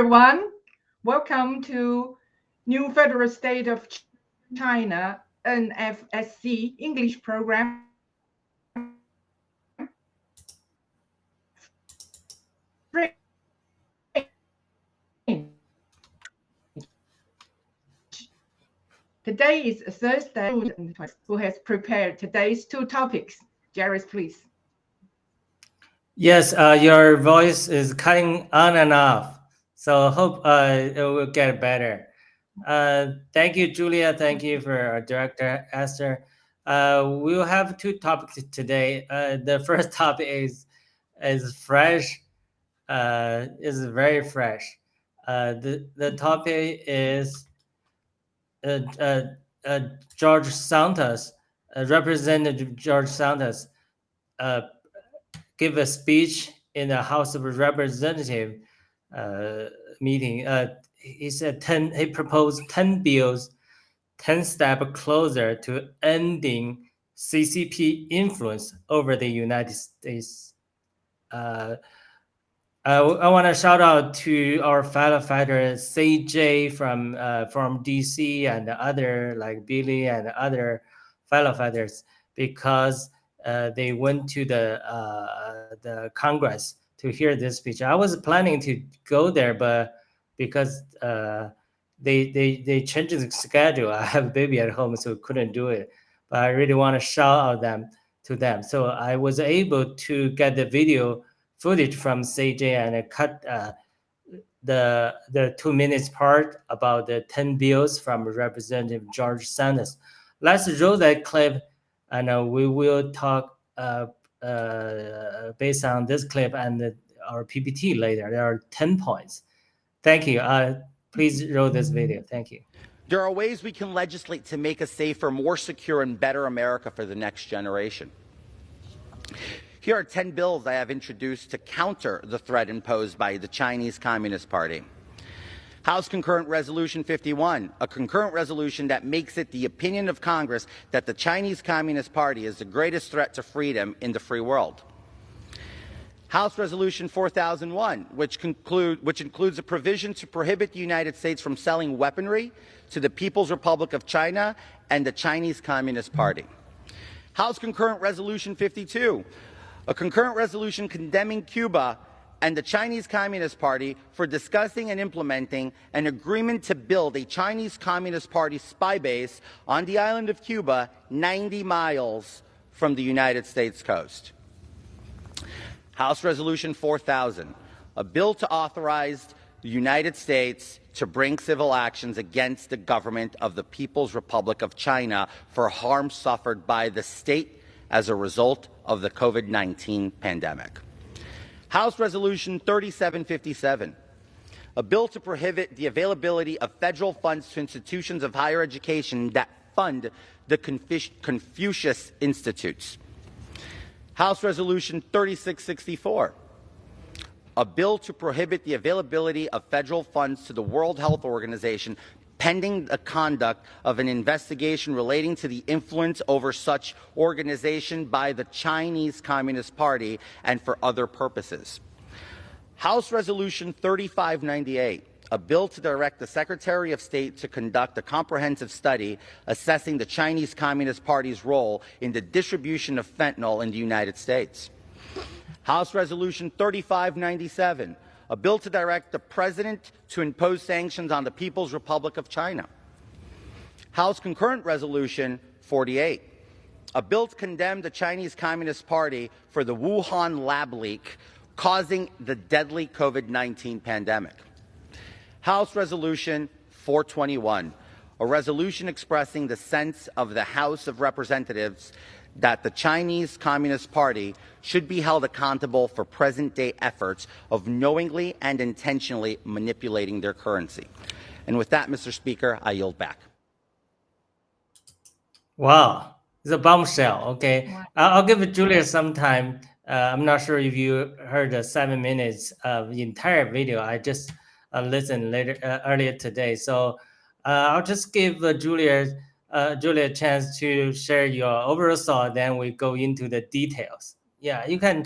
everyone. Welcome to New Federal State of China NFSC English program. Today is Thursday. Who has prepared today's two topics? Jairus, please. Yes, your voice is cutting on and off, so hope it will get better. Thank you, Julia. Thank you for our director, Esther. We will have two topics today. The first topic is fresh, is very fresh. The topic is George Santos, Representative George Santos, give a speech in the House of Representatives meeting. He said he proposed 10 bills, 10 steps closer to ending CCP influence over the United States. I want to shout out to our fellow fighters, CJ from DC and other like Billy and other fellow fighters, because they went to the Congress to hear this speech. I was planning to go there, but because they changed the schedule, I have a baby at home, so couldn't do it. But I really want to shout out to them. So I was able to get the video footage from CJ and cut the 2 minutes part about the 10 bills from Representative George Santos. Let's roll that clip, and we will talk based on this clip and our PPT later. There are 10 points. Thank you. Please roll this video. Thank you. There are ways we can legislate to make a safer, more secure, and better America for the next generation. Here are 10 bills I have introduced to counter the threat imposed by the Chinese Communist Party. House Concurrent Resolution 51, a concurrent resolution that makes it the opinion of Congress that the Chinese Communist Party is the greatest threat to freedom in the free world. House Resolution 4001, which includes a provision to prohibit the United States from selling weaponry to the People's Republic of China and the Chinese Communist Party. House Concurrent Resolution 52, a concurrent resolution condemning Cuba and the Chinese Communist Party for discussing and implementing an agreement to build a Chinese Communist Party spy base on the island of Cuba, 90 miles from the United States coast. House Resolution 4000, a bill to authorize the United States to bring civil actions against the government of the People's Republic of China for harm suffered by the state as a result of the COVID-19 pandemic. House Resolution 3757, a bill to prohibit the availability of federal funds to institutions of higher education that fund the Confucius Institutes. House Resolution 3664, a bill to prohibit the availability of federal funds to the World Health Organization pending the conduct of an investigation relating to the influence over such organization by the Chinese Communist Party and for other purposes. House Resolution 3598, a bill to direct the Secretary of State to conduct a comprehensive study assessing the Chinese Communist Party's role in the distribution of fentanyl in the United States. House Resolution 3597, a bill to direct the President to impose sanctions on the People's Republic of China. House Concurrent Resolution 48, a bill to condemn the Chinese Communist Party for the Wuhan lab leak causing the deadly COVID-19 pandemic. House Resolution 421, a resolution expressing the sense of the House of Representatives that the Chinese Communist Party should be held accountable for present-day efforts of knowingly and intentionally manipulating their currency. And with that, Mr. Speaker, I yield back. Wow, it's a bombshell. Okay, I'll give Julia some time. I'm not sure if you heard the 7 minutes of the entire video. I just listened earlier today. So I'll just give Julia a chance to share your overall thought, then we go into the details. Yeah, you can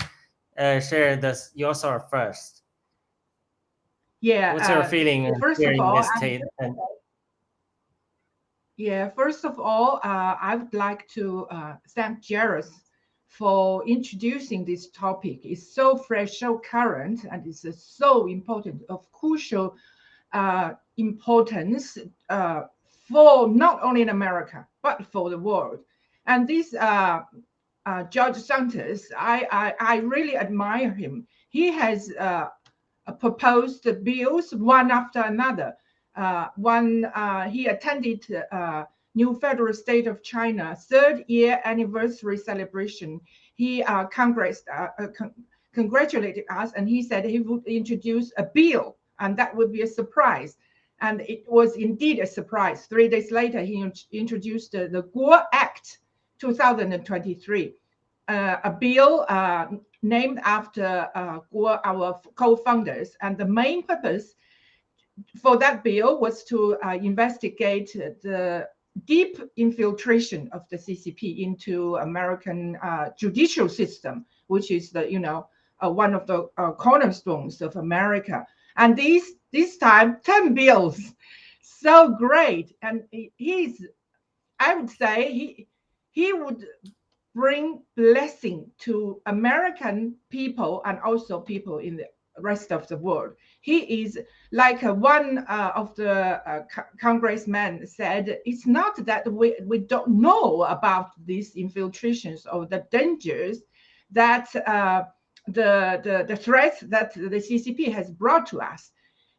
share your thought first. Yeah. What's your feeling First here of in all, this state? first of all, I would like to thank Jairus for introducing this topic. It's so fresh, so current, and it's so important, of crucial importance for not only in America, but for the world. And this Judge Santos, I really admire him. He has proposed bills one after another. He attended New Federal State of China 3rd year anniversary celebration. He congratulated us, and he said he would introduce a bill, and that would be a surprise. And it was indeed a surprise. 3 days later, he introduced the Guo Act 2023, a bill named after Guo, our co-founders. And the main purpose for that bill was to investigate the deep infiltration of the CCP into American judicial system, which is one of the cornerstones of America. And this time 10 bills, so great. And I would say he would bring blessing to American people and also people in the rest of the world. He is like one of the congressmen said, it's not that we don't know about these infiltrations or the dangers that the threats that the CCP has brought to us.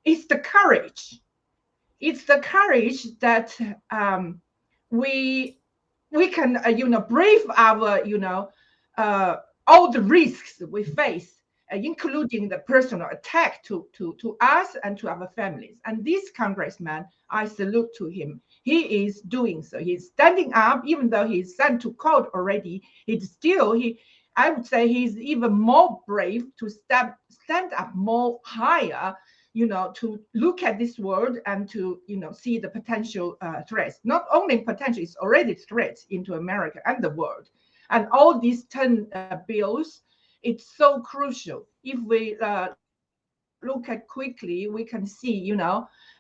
It's the courage. It's the courage that we can brave our all the risks we face, including the personal attack to us and to our families. And this congressman, I salute to him. He is doing so. He's standing up, even though he's sent to court already. I would say he's even more brave to stand up more higher, to look at this world and to, see the potential threats. Not only potential, it's already threats into America and the world. And all these 10 bills, it's so crucial. If we look at quickly, we can see,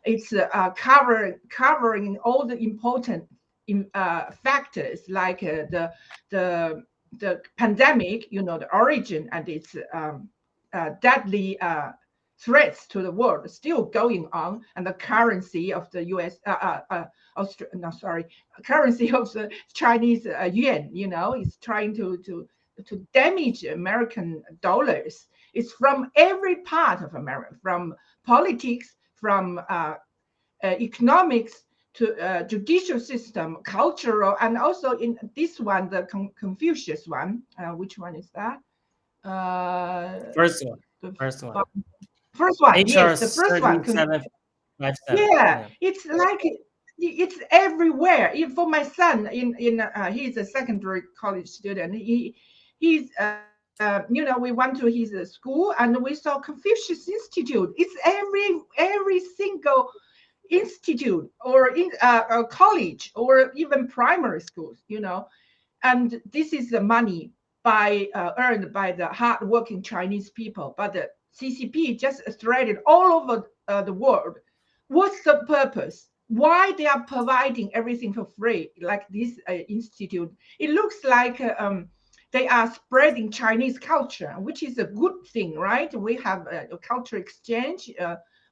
it's covering all the important factors like the pandemic, the origin and its deadly threats to the world still going on, and the currency of the currency of the Chinese yuan, is trying to damage American dollars. It's from every part of America, from politics, from economics to judicial system, cultural, and also in this one, the Confucius one. Which one is that? First one. First one, HR yes, the first one. 3757. Yeah, it's like it's everywhere. For my son, he's a secondary college student. He's we went to his school and we saw Confucius Institute. It's every single institute or in a college or even primary schools. And this is the money earned by the hardworking Chinese people, but the CCP just threaded all over the world. What's the purpose? Why they are providing everything for free, like this institute? It looks like they are spreading Chinese culture, which is a good thing, right? We have a culture exchange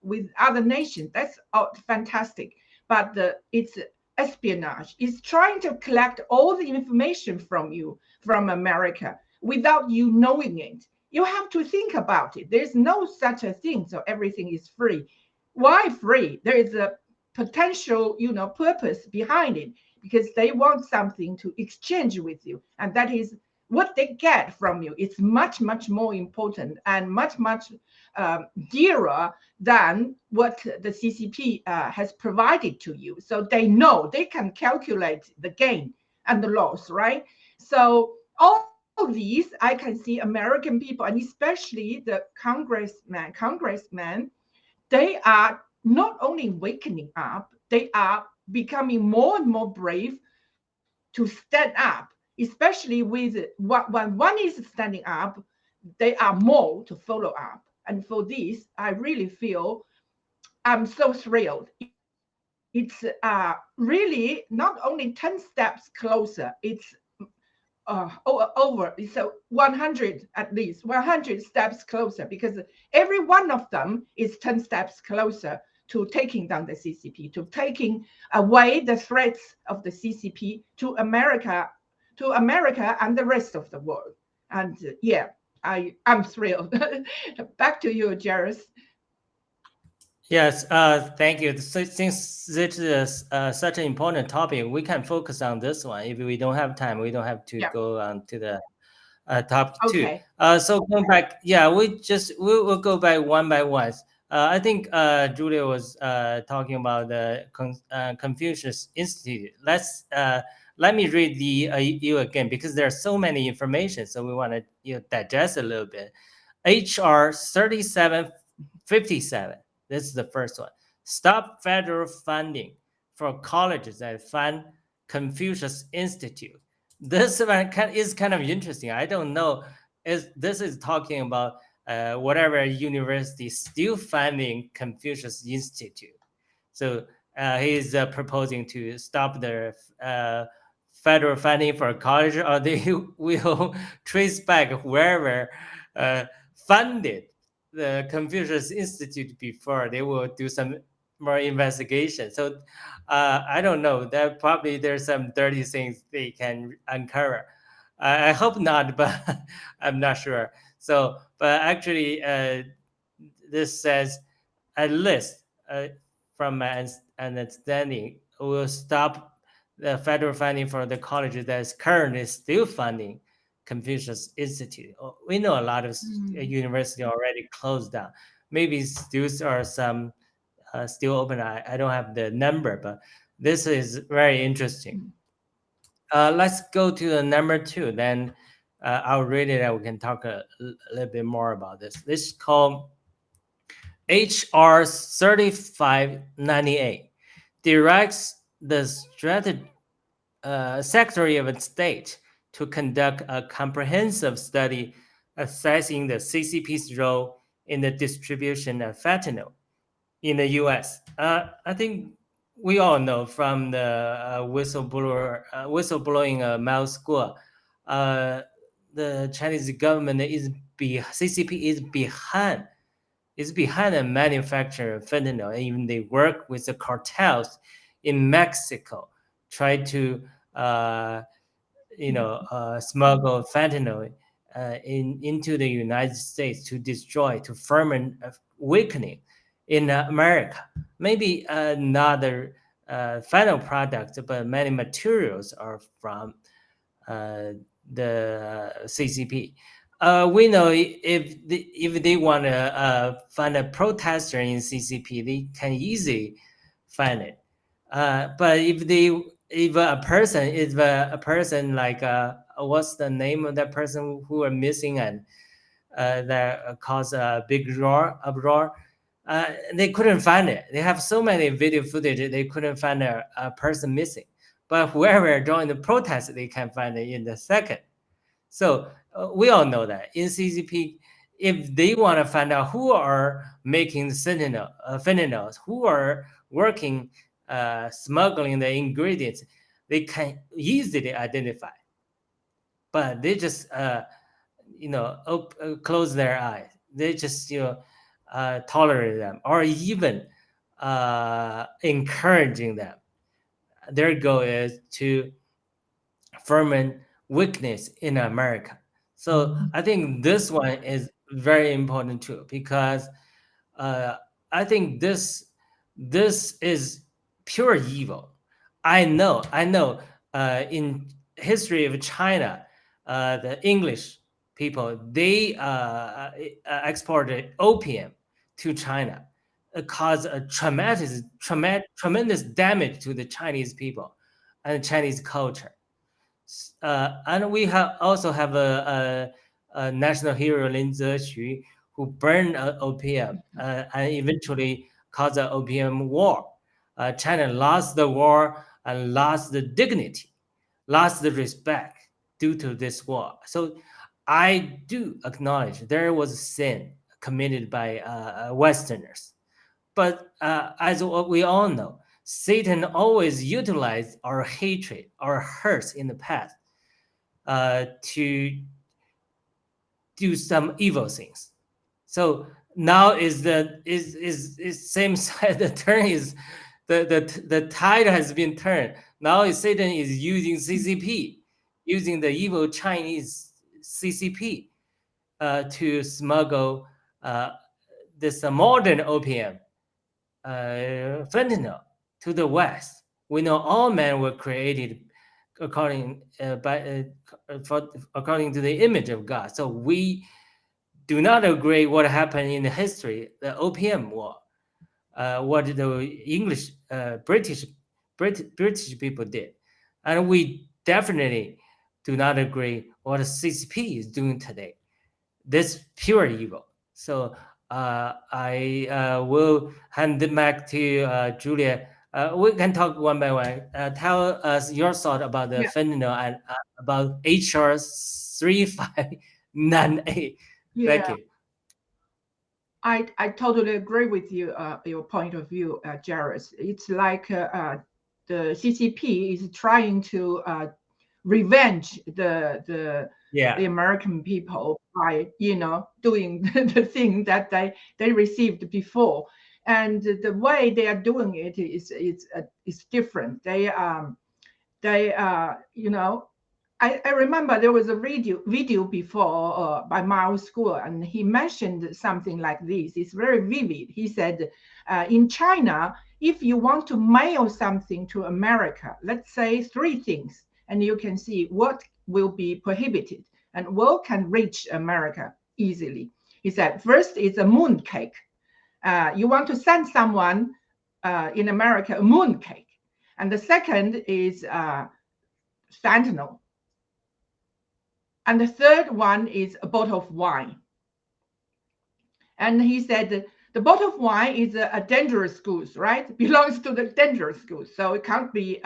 with other nations. That's fantastic. But it's espionage. It's trying to collect all the information from you, from America, without you knowing it. You have to think about it. There's no such a thing. So everything is free. Why free? There is a potential, purpose behind it, because they want something to exchange with you. And that is what they get from you. It's much, much more important and much, much dearer than what the CCP has provided to you. So they know they can calculate the gain and the loss, right? So all these, I can see American people, and especially the congressmen, they are not only waking up, they are becoming more and more brave to stand up, especially with when one is standing up, they are more to follow up. And for this, I really feel I'm so thrilled. It's really not only 10 steps closer, it's over, it's 100, at least 100 steps closer, because every one of them is 10 steps closer to taking down the CCP, to taking away the threats of the CCP to America and the rest of the world. And yeah, I'm thrilled. Back to you, Jairus. Yes, thank you. Since this is such an important topic, we can focus on this one. If we don't have time, we don't have to go on to the topic two. Okay. So going back, yeah, we'll go back one by one. I think Julia was talking about the Confucius Institute. Let me read you again, because there's so many information, so we want to digest a little bit. HR 3757. This is the first one. Stop federal funding for colleges that fund Confucius Institute. This one is kind of interesting. I don't know. This is talking about whatever university still funding Confucius Institute. So he's proposing to stop the federal funding for college, or they will trace back whoever funded the Confucius Institute before. They will do some more investigation. So I don't know. That probably there's some dirty things they can uncover. I hope not, but I'm not sure. So, but actually, this says at least, from my understanding, will stop the federal funding for the college that is currently still funding Confucius Institute. We know a lot of university already closed down. Maybe still are some still open. I don't have the number, but this is very interesting. Let's go to the number two. Then I'll read it and we can talk a little bit more about this. This is called HR 3598. Directs the Secretary of State to conduct a comprehensive study assessing the CCP's role in the distribution of fentanyl in the U.S. I think we all know from the whistleblowing Mao School, the Chinese government CCP is behind the manufacture of fentanyl, and even they work with the cartels in Mexico, try to smuggle fentanyl into the United States to destroy, to ferment, weakening in America. Maybe not the final product, but many materials are from the CCP. We know if they want to find a protester in CCP, they can easily find it. But if a person like what's the name of that person who are missing and that caused a big uproar, they couldn't find it. They have so many video footage, they couldn't find a person missing. But whoever joined the protest, they can find it in the second. So we all know that in CCP, if they want to find out who are making fentanyl, who are working smuggling the ingredients, they can easily identify. But they just close their eyes. They just tolerate them, or even encouraging them. Their goal is to ferment weakness in America. So I think this one is very important too, because I think this is pure evil. I know. In history of China, the English people, they exported opium to China. It caused a tremendous damage to the Chinese people and Chinese culture. And we also have a national hero, Lin Zexu, who burned opium and eventually caused an opium war. China lost the war and lost the dignity, lost the respect due to this war. So I do acknowledge there was a sin committed by Westerners. but as what we all know, Satan always utilized our hatred, our hurts in the past, to do some evil things. So now is same side. The turn is the tide has been turned. Now Satan is using CCP, using the evil Chinese CCP to smuggle this modern opium, fentanyl, to the West. We know all men were created according according to the image of God. So we do not agree what happened in the history, the opium war, what the English, British people did, and we definitely do not agree what the CCP is doing today. This pure evil. So I will hand it back to Julia. We can talk one by one. Tell us your thought about the fentanyl and about HR 3598. Thank you. I totally agree with you, your point of view, Jairus. It's like the CCP is trying to revenge the American people by doing the thing that they received before, and the way they are doing it is different. I remember there was a video before by Mao School, and he mentioned something like this. It's very vivid. He said, in China, if you want to mail something to America, let's say 3 things, and you can see what will be prohibited and what can reach America easily. He said, first is a moon cake. You want to send someone in America a moon cake. And the second is fentanyl. And the third one is a bottle of wine. And he said the bottle of wine is a dangerous goods, right? Belongs to the dangerous goods, so it can't be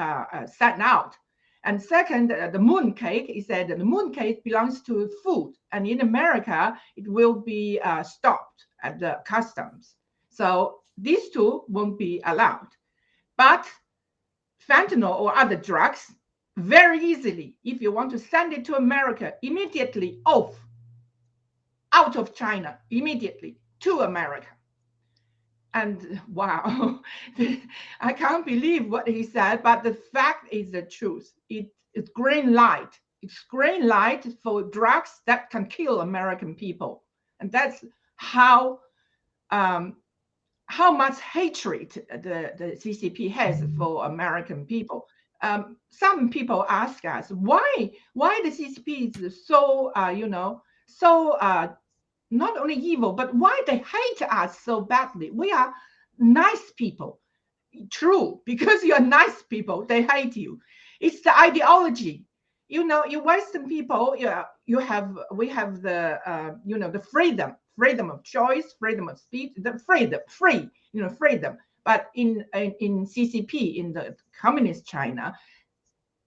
sent out. And second, the moon cake, he said the moon cake belongs to food. And in America, it will be stopped at the customs. So these 2 won't be allowed. But fentanyl or other drugs, very easily, if you want to send it to America, immediately out of China, immediately to America. And wow, I can't believe what he said, but the fact is the truth. It's green light. It's green light for drugs that can kill American people. And that's how much hatred the CCP has for American people. Some people ask us why the CCP is so not only evil, but why they hate us so badly. We are nice people. True, because you're nice people, they hate you. It's the ideology. You Western people, we have the the freedom of choice, freedom of speech, the freedom. But in CCP, in the communist China,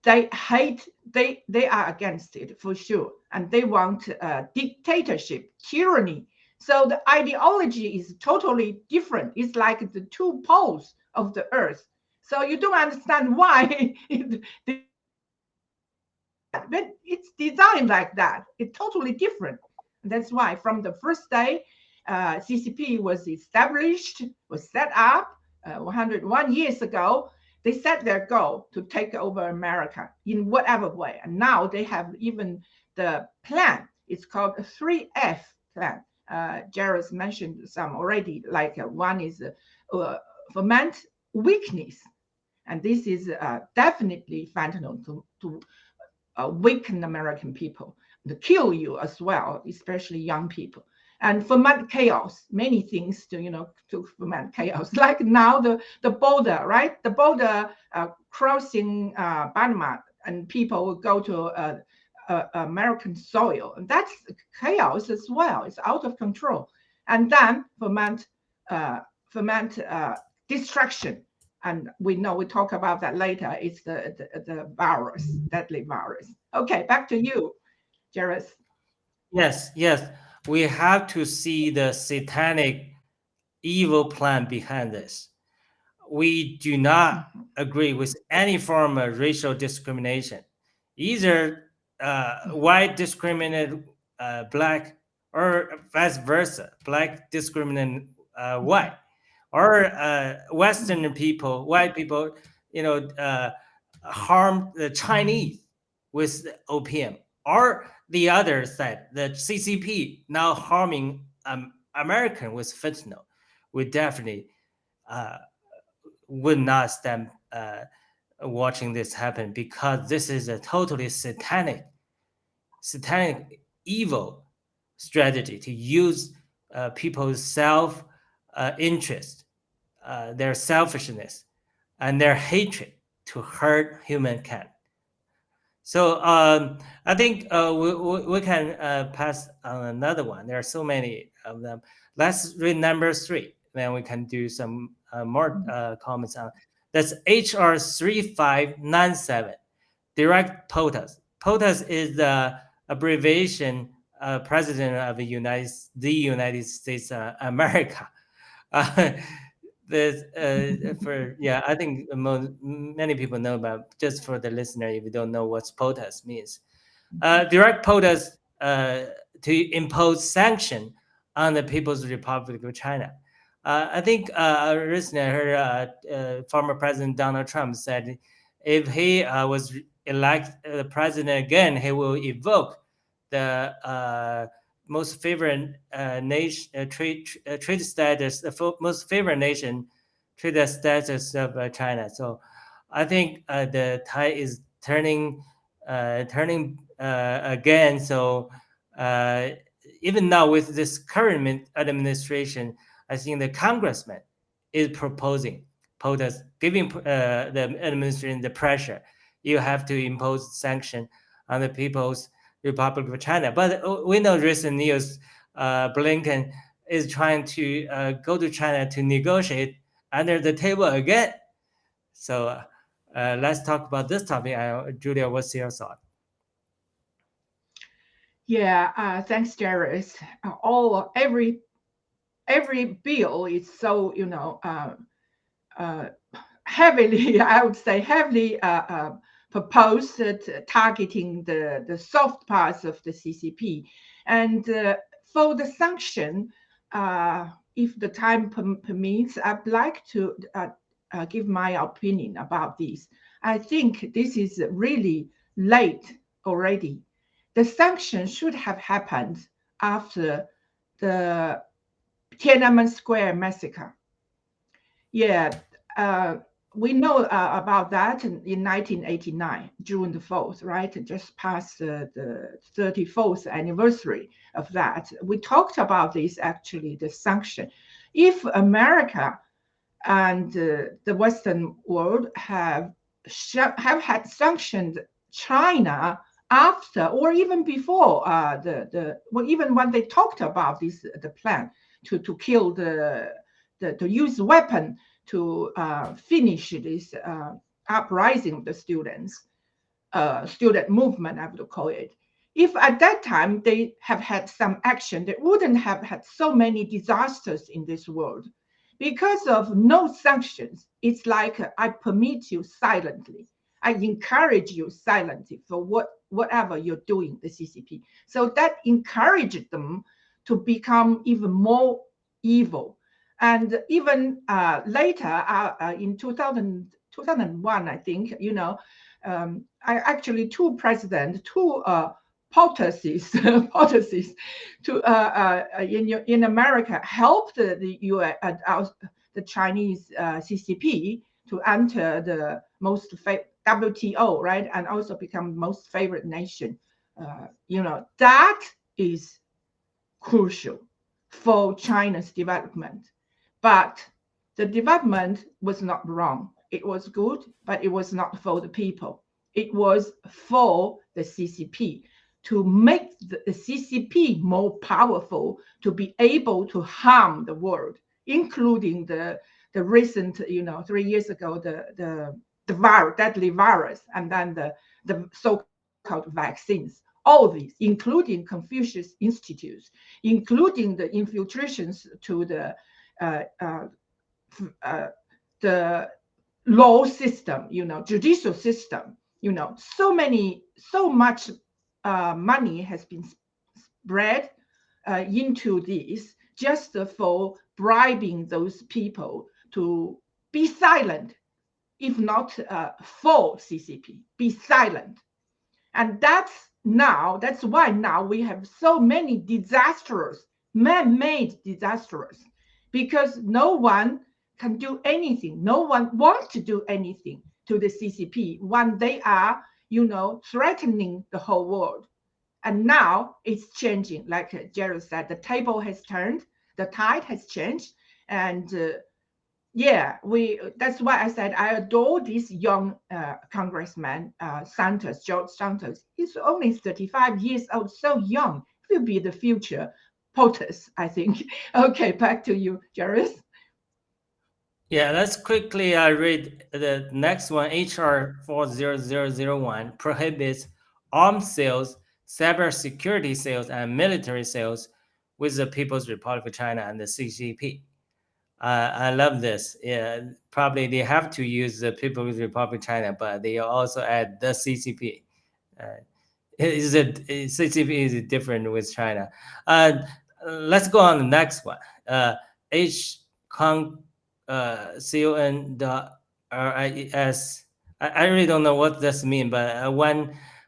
they hate, they are against it for sure, and they want dictatorship, tyranny. So the ideology is totally different. It's like the 2 poles of the earth. So you don't understand why but it's designed like that. It's totally different. That's why from the first day CCP was established, was set up 101 years ago, they set their goal to take over America in whatever way. And now they have even the plan. It's called a 3F plan. Jairus mentioned some already, like one is foment weakness. And this is definitely fentanyl to weaken American people, to kill you as well, especially young people. And foment chaos, many things to foment chaos. Like now the border, right? The border crossing Panama, and people will go to American soil. And that's chaos as well. It's out of control. And then foment destruction. And we know, we talk about that later. It's the virus, deadly virus. Okay, back to you, Jairus. Yes. We have to see the satanic evil plan behind this. We do not agree with any form of racial discrimination, either white discriminate black, or vice versa, black discriminate white, or Western people, white people, harm the Chinese with opium, or the other side, the CCP now harming American with fentanyl. We definitely would not stand watching this happen, because this is a totally satanic evil strategy to use people's self interest, their selfishness, and their hatred to hurt humankind. So I think we can pass on another one. There are so many of them. Let's read number 3. Then we can do some more comments on. That's HR 3597, direct POTUS. POTUS is the abbreviation President of the United States America. I think many people know about. Just for the listener, if you don't know what POTUS means, direct POTUS to impose sanction on the People's Republic of China. I think recently I heard former President Donald Trump said if he was elected president again, he will evoke the most favored nation trade status, the most favored nation trade status of China. So I think the tide is turning again. So even now with this current administration, I think the congressman is proposing POTUS, giving the administration the pressure. You have to impose sanction on the People's Republic of China. But we know recent news, Blinken is trying to go to China to negotiate under the table again. So let's talk about this topic. Julia, what's your thought? Yeah, thanks, Jared. Every bill is so heavily, I would say heavily proposed targeting the soft parts of the CCP, and for the sanction, if the time permits, I'd like to give my opinion about this. I think this is really late already. The sanction should have happened after the Tiananmen Square massacre. Yeah, we know about that in 1989, June the 4th, right? Just past the 34th anniversary of that. We talked about this, actually, the sanction. If America and the Western world have had sanctioned China after or even before even when they talked about the plan to kill to use weapon to finish this uprising of the students, student movement, I would call it. If at that time they have had some action, they wouldn't have had so many disasters in this world. Because of no sanctions, it's like I permit you silently. I encourage you silently for whatever you're doing, the CCP. So that encouraged them to become even more evil. And even later, in 2001, I think, I actually two policies to in America helped the US, the Chinese CCP to enter the most WTO, right, and also become most favored nation. That is crucial for China's development. But the development was not wrong. It was good, but it was not for the people. It was for the CCP, to make the CCP more powerful, to be able to harm the world, including the recent, 3 years ago, the deadly virus, and then the so-called vaccines. All these, including Confucius Institutes, including the infiltrations to the the law system, judicial system, so much money has been spread into this just for bribing those people to be silent, if not for CCP, be silent. And that's why now we have so many disastrous, man-made disasters, because no one can do anything. No one wants to do anything to the CCP when they are, threatening the whole world. And now it's changing. Like Jared said, the table has turned, the tide has changed. And that's why I said I adore this young congressman, Santos, George Santos. He's only 35 years old, so young. He will be the future POTUS, I think. Okay, back to you, Jared. Yeah, let's quickly read the next one. HR 40001 prohibits arms sales, cybersecurity sales, and military sales with the People's Republic of China and the CCP. I love this. Yeah, probably they have to use the People's Republic of China, but they also add the CCP. CCP is different with China. Let's go on the next one. CON.RIS. I really don't know what this means, but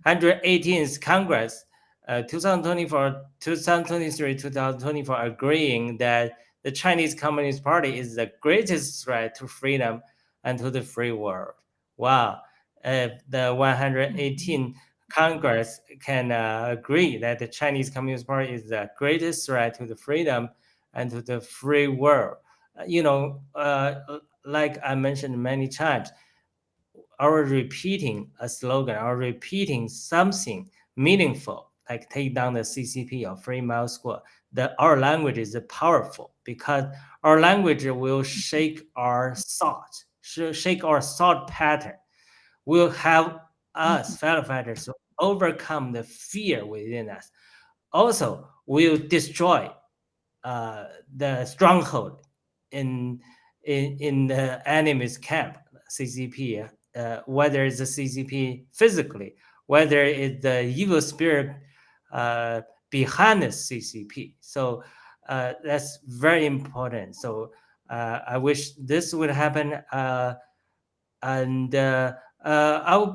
118th Congress, 2023, 2024, agreeing that the Chinese Communist Party is the greatest threat to freedom and to the free world. Wow. The 118 Congress can agree that the Chinese Communist Party is the greatest threat to the freedom and to the free world. Like I mentioned many times, our repeating a slogan, our repeating something meaningful, like take down the CCP or Free Mile Squad, our language is powerful because our language will shake our thought, shake our thought pattern. Will help us, fellow fighters, to overcome the fear within us. Also, will destroy the stronghold in the enemy's camp, CCP, whether it's the CCP physically, whether it's the evil spirit behind the CCP. So that's very important. So I wish this would happen. I'll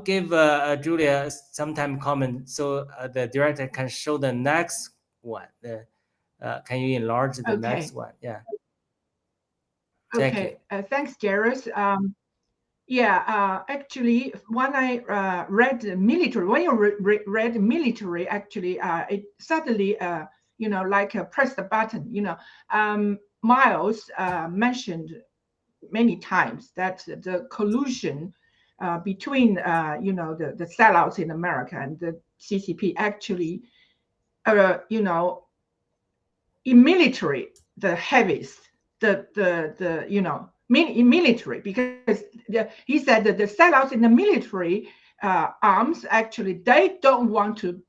give Julia some time comment so the director can show the next one. Can you enlarge the next one? Yeah. Thank you. Thanks, Jairus. Actually, when I read military, when you read military, actually, it suddenly, press the button. Miles mentioned many times that the collusion between, the sellouts in America and the CCP actually, in military, the heaviest, in military, because he said that the sellouts in the military arms, actually, they don't want to,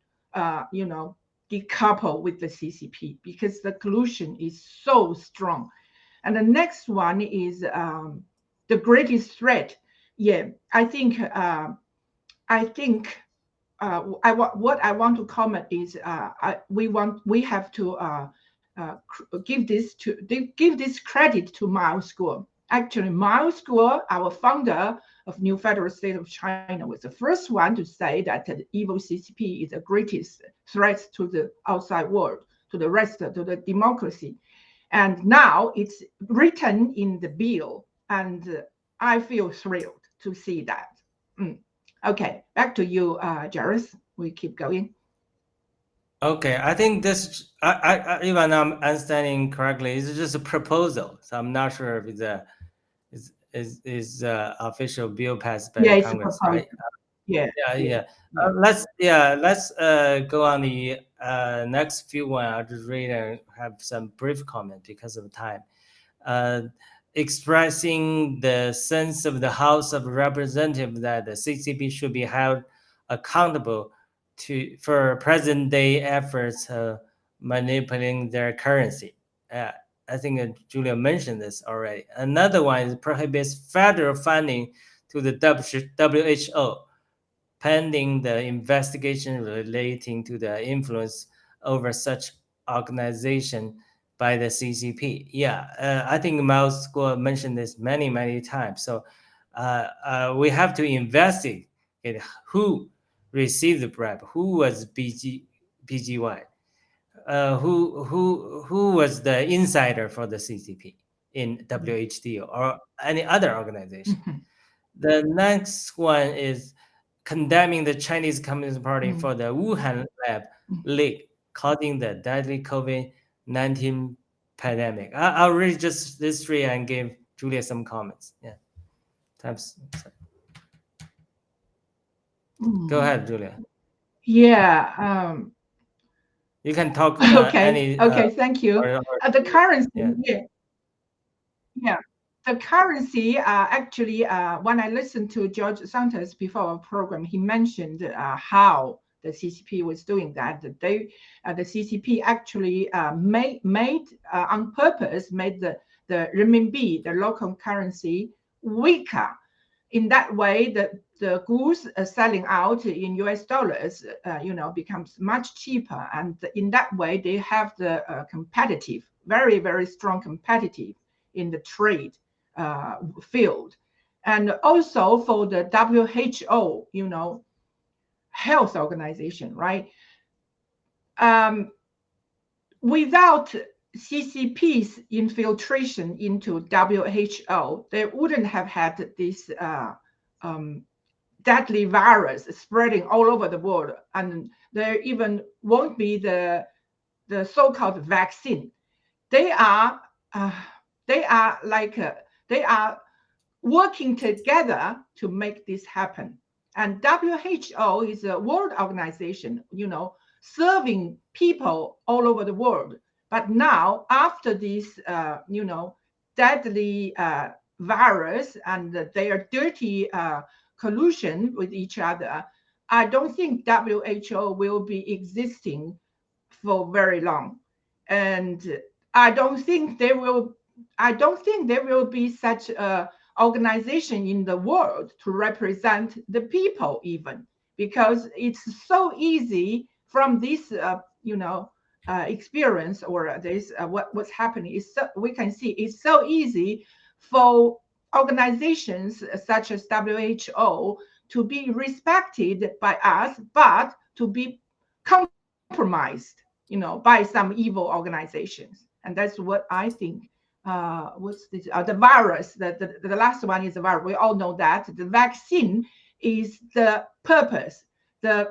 decouple with the CCP because the collusion is so strong. And the next one is the greatest threat. Yeah, I think what I want to comment is we have to give this credit to Mao Zedong. Actually, Mao Zedong, our founder of New Federal State of China, was the first one to say that the evil CCP is the greatest threat to the outside world, to the rest, to the democracy. And now it's written in the bill, and I feel thrilled to see that. Okay, back to you, Jairus. We keep going. Okay, I think this, even I'm understanding correctly, it's just a proposal. So I'm not sure if it's a official bill passed by the Congress, right? Yeah. Let's go on the next few one. I'll just read and have some brief comment because of time. Expressing the sense of the House of Representatives that the CCP should be held accountable for present-day efforts of manipulating their currency. I think Julia mentioned this already. Another one is prohibits federal funding to the WHO, pending the investigation relating to the influence over such organization by the CCP. Yeah, I think Mouse School mentioned this many times. So we have to investigate who received the bribe, who was BGY, who was the insider for the CCP in WHO or any other organization. The next one is condemning the Chinese Communist Party for the Wuhan lab leak causing the deadly COVID-19 pandemic. I'll read just this three and give Julia some comments. Yeah. Go ahead, Julia. Yeah. You can talk Okay. Thank you. The currency. Yeah. The currency, actually, when I listened to George Santos before our program, he mentioned how the CCP was doing that. The CCP actually made on purpose, made the renminbi, the local currency, weaker. In that way, the goods selling out in US dollars, becomes much cheaper. And in that way, they have the competitive, very strong competitive in the trade field. And also for the WHO, health organization, right? Without CCP's infiltration into WHO, they wouldn't have had this deadly virus spreading all over the world, and there even won't be the so-called vaccine. They are working together to make this happen. And WHO is a world organization, serving people all over the world. But now, after this, deadly virus and their dirty collusion with each other, I don't think WHO will be existing for very long. And I don't think there will be such a organization in the world to represent the people, even, because it's so easy from this experience, or this what's happening is we can see it's so easy for organizations such as WHO to be respected by us, but to be compromised by some evil organizations. And that's what I think. What's this? The virus. The last one is the virus. We all know that the vaccine is the purpose. The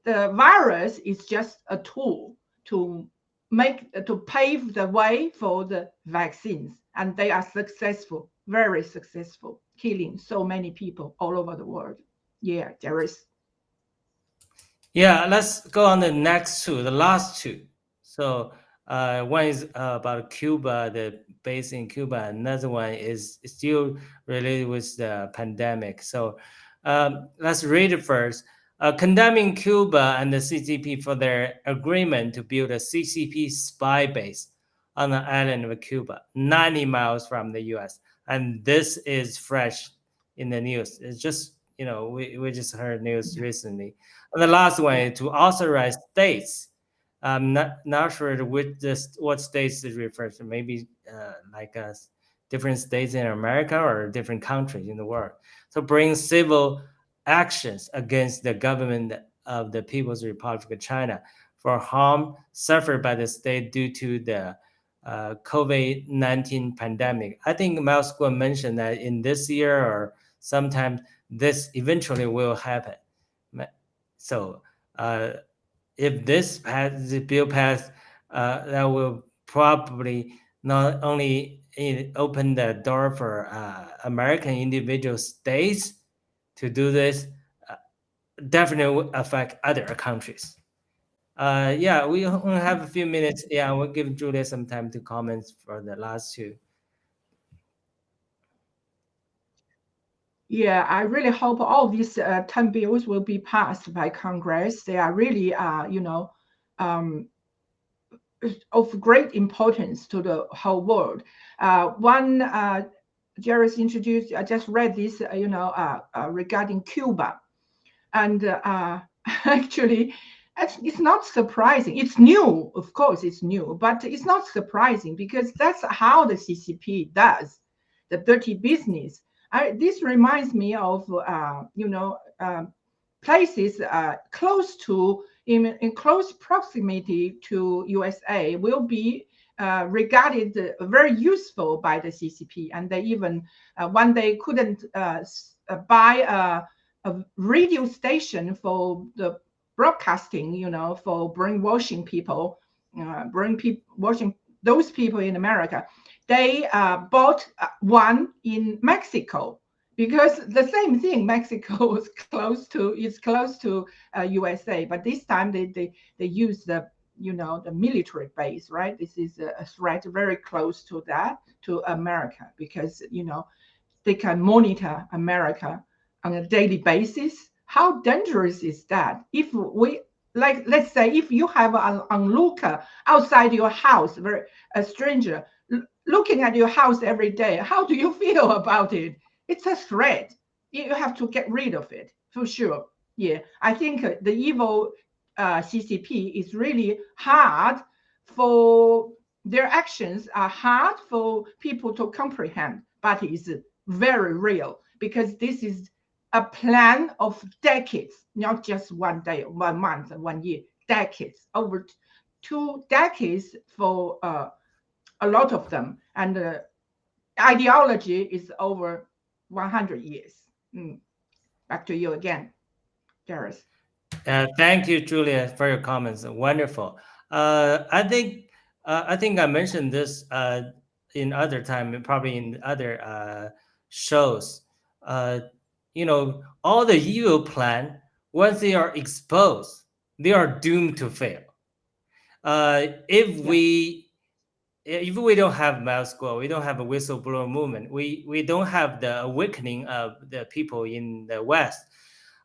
virus is just a tool to pave the way for the vaccines, and they are successful, very successful, killing so many people all over the world. Yeah, there is. Yeah, let's go on the next two, the last two. So one is about Cuba, the base in Cuba. Another one is still related with the pandemic. So let's read it first. Condemning Cuba and the CCP for their agreement to build a CCP spy base on the island of Cuba, 90 miles from the U.S. And this is fresh in the news. It's just, we just heard news recently. And the last one is to authorize states. I'm not sure what states it refers to. Maybe different states in America or different countries in the world. So bring civil actions against the government of the People's Republic of China for harm suffered by the state due to the COVID-19 pandemic. I think Miles Guo mentioned that in this year or sometime this eventually will happen. So if the bill passed, that will probably not only open the door for American individual states to do this, definitely will affect other countries. Yeah, we only have a few minutes. Yeah, we'll give Julia some time to comment for the last two. Yeah, I really hope all these 10 bills will be passed by Congress. They are really, of great importance to the whole world. One Jerry's introduced. I just read this, regarding Cuba, and actually, it's not surprising. It's new, of course, it's new, but it's not surprising because that's how the CCP does the dirty business. This reminds me of, places close to, in close proximity to USA will be regarded very useful by the CCP, and they even one day couldn't buy a radio station for the broadcasting, for brainwashing people, brainwashing those people in America. They bought one in Mexico, because the same thing, Mexico is close to USA, but this time they use the the military base, right? This is a threat very close to that, to America, because they can monitor America on a daily basis. How dangerous is that? If we, like, let's say if you have an onlooker outside your house, a stranger looking at your house every day, how do you feel about it? It's a threat. You have to get rid of it for sure. Yeah, I think the evil CCP is really hard for, their actions are hard for people to comprehend, but it's very real, because this is a plan of decades, not just 1 day, 1 month, 1 year, decades, over 2 decades for a lot of them. And ideology is over 100 years. Back to you again, Darius. Thank you, Julia, for your comments. Wonderful. I think I mentioned this in other time, probably in other shows. All the evil plan, once they are exposed, they are doomed to fail. If we don't have mass school, we don't have a whistleblower movement, we don't have the awakening of the people in the West,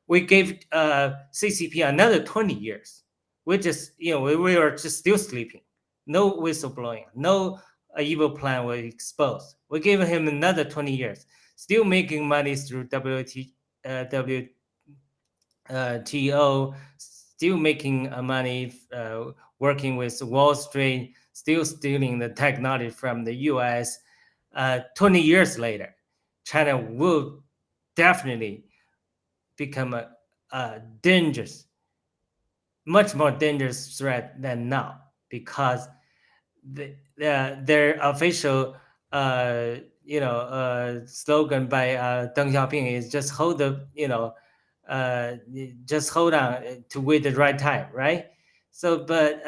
we gave CCP another 20 years. We just, we are just still sleeping. No whistleblowing, no evil plan was exposed. We gave him another 20 years, still making money through WTO, still making money working with Wall Street, still stealing the technology from the US. 20 years later, China will definitely become a dangerous, much more dangerous threat than now, because their official slogan by Deng Xiaoping is just hold on to wait the right time, right? So, but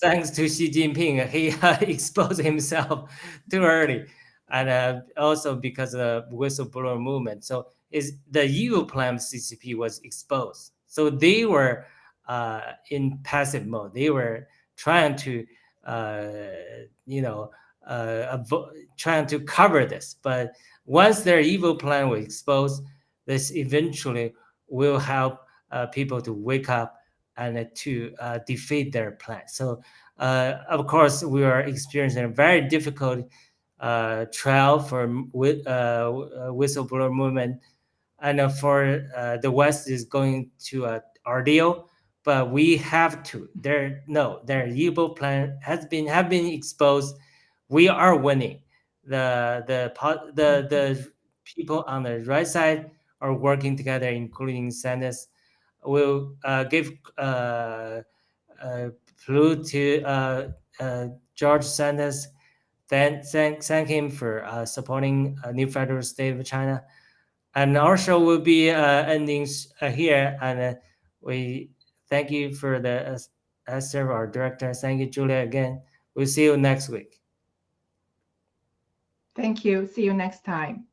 thanks to Xi Jinping, he exposed himself too early, and also because of the whistleblower movement. So is the evil plan of CCP was exposed. So they were in passive mode. They were trying to, trying to cover this. But once their evil plan was exposed, this eventually will help people to wake up and to defeat their plan. So, of course, we are experiencing a very difficult trial for whistleblower movement, and for the West is going to an ordeal. But we have to. Their evil plan have been exposed. We are winning. The people on the right side are working together, including Santos. Will give clue to George Santos. Then thank him for supporting a new federal state of China. And our show will be ending here. And we thank you for the Esther, our director. Thank you, Julia, again. We'll see you next week. Thank you. See you next time.